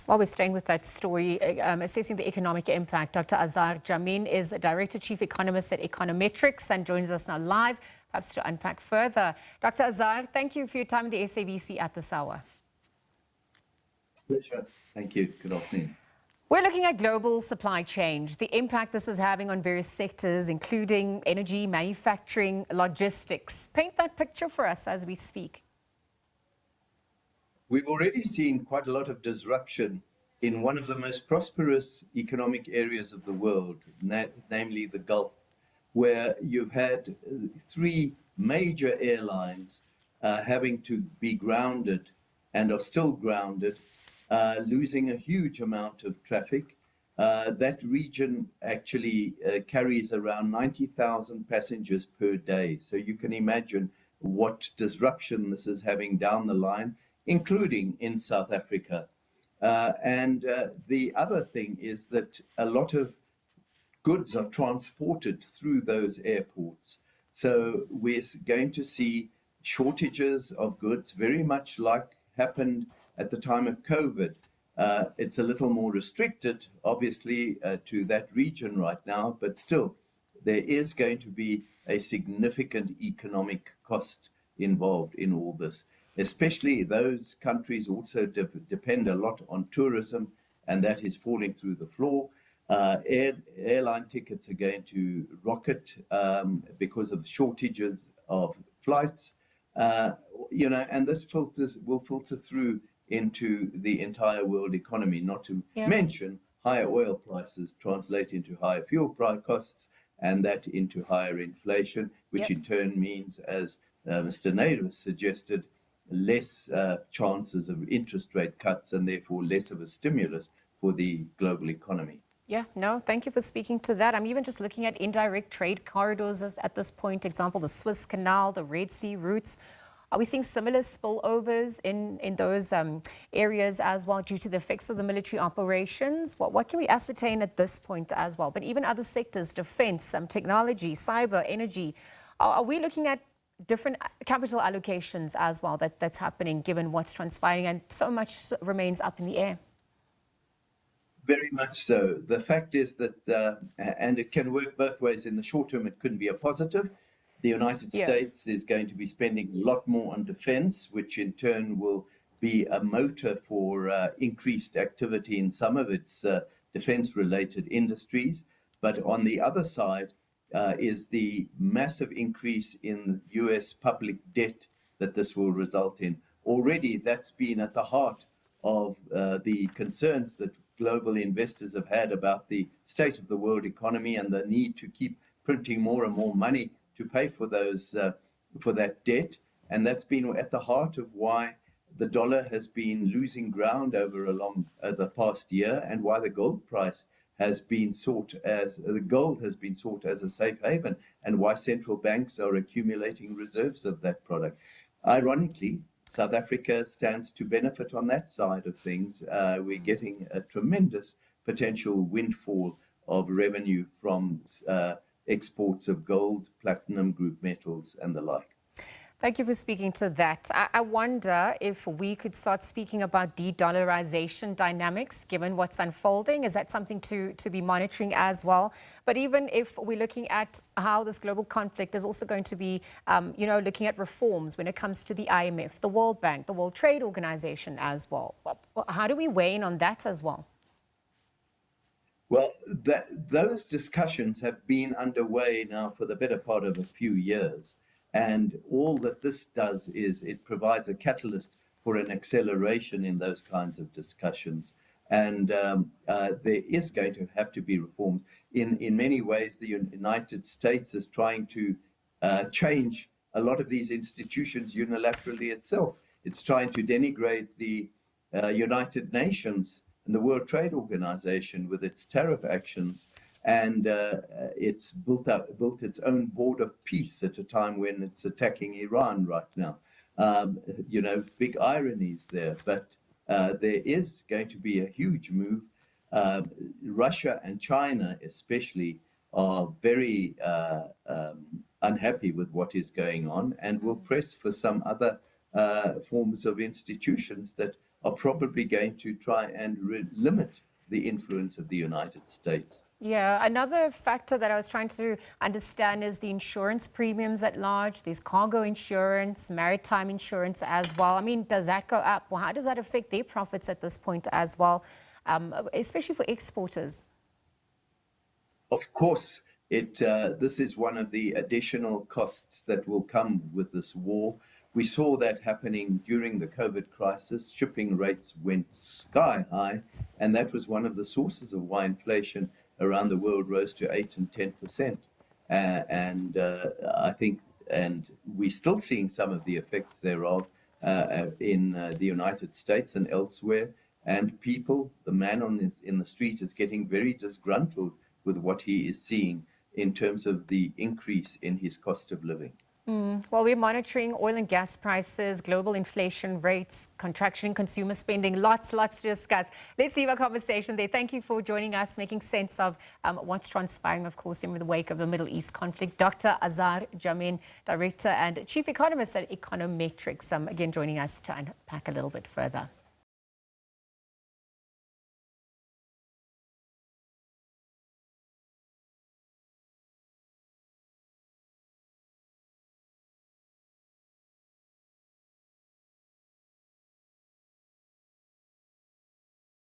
While we're staying with that story, assessing the economic impact, Dr. Azar Jammine is Director and Chief Economist at Econometrix and joins us now live, perhaps to unpack further. Dr. Azar, thank you for your time in the SABC at this hour. Pleasure. Thank you. Good afternoon. We're looking at global supply chain, the impact this is having on various sectors, including energy, manufacturing, logistics. Paint that picture for us as we speak. We've already seen quite a lot of disruption in one of the most prosperous economic areas of the world, namely the Gulf, where you've had three major airlines having to be grounded and are still grounded, losing a huge amount of traffic. That region actually carries around 90,000 passengers per day. So you can imagine what disruption this is having down the line, including in South Africa. The other thing is that a lot of goods are transported through those airports. So we're going to see shortages of goods, very much like happened at the time of COVID. It's a little more restricted, obviously, to that region right now, but still, there is going to be a significant economic cost involved in all this. Especially those countries also depend a lot on tourism, and that is falling through the floor. Airline tickets are going to rocket because of shortages of flights, and this will filter through into the entire world economy, not to mention higher oil prices translate into higher fuel price costs, and that into higher inflation, which in turn means, as Mr. Nader suggested, less chances of interest rate cuts and therefore less of a stimulus for the global economy. Yeah, no, thank you for speaking to that. I'm even just looking at indirect trade corridors at this point, example, the Suez Canal, the Red Sea routes. Are we seeing similar spillovers in those areas as well due to the effects of the military operations? What can we ascertain at this point as well? But even other sectors, defense, technology, cyber, energy, are we looking at different capital allocations as well that's happening given what's transpiring, and so much remains up in the air? Very much so. The fact is that, and it can work both ways. In the short term, it couldn't be a positive. The United States is going to be spending a lot more on defense, which in turn will be a motor for increased activity in some of its defense-related industries. But on the other side, is the massive increase in US public debt that this will result in. Already, that's been at the heart of the concerns that global investors have had about the state of the world economy and the need to keep printing more and more money to pay for those for that debt. And that's been at the heart of why the dollar has been losing ground over the past year, and why the gold price has been sought as a safe haven, and why central banks are accumulating reserves of that product. Ironically, South Africa stands to benefit on that side of things. We're getting a tremendous potential windfall of revenue from exports of gold, platinum, group metals, and the like. Thank you for speaking to that. I wonder if we could start speaking about de-dollarization dynamics, given what's unfolding. Is that something to be monitoring as well? But even if we're looking at how this global conflict is also going to be, looking at reforms when it comes to the IMF, the World Bank, the World Trade Organization as well. How do we weigh in on that as well? Well, those discussions have been underway now for the better part of a few years. And all that this does is it provides a catalyst for an acceleration in those kinds of discussions. And there is going to have to be reforms. In many ways, the United States is trying to change a lot of these institutions unilaterally itself. It's trying to denigrate the United Nations and the World Trade Organization with its tariff actions. And it's built its own board of peace at a time when it's attacking Iran right now. Big ironies there, but there is going to be a huge move. Russia and China especially are very unhappy with what is going on, and will press for some other forms of institutions that are probably going to try and limit the influence of the United States. Yeah, another factor that I was trying to understand is the insurance premiums at large. There's cargo insurance, maritime insurance as well. I mean, does that go up? Well, how does that affect their profits at this point as well, especially for exporters? Of course, this is one of the additional costs that will come with this war. We saw that happening during the COVID crisis. Shipping rates went sky high, and that was one of the sources of why inflation around the world rose to 8 and 10%. I think, and we're still seeing some of the effects thereof in the United States and elsewhere. And people, the man in the street is getting very disgruntled with what he is seeing in terms of the increase in his cost of living. Well, we're monitoring oil and gas prices, global inflation rates, contraction in consumer spending, lots to discuss. Let's leave our conversation there. Thank you for joining us, making sense of what's transpiring, of course, in the wake of the Middle East conflict. Dr. Azar Jammine, Director and Chief Economist at Econometrix, again joining us to unpack a little bit further.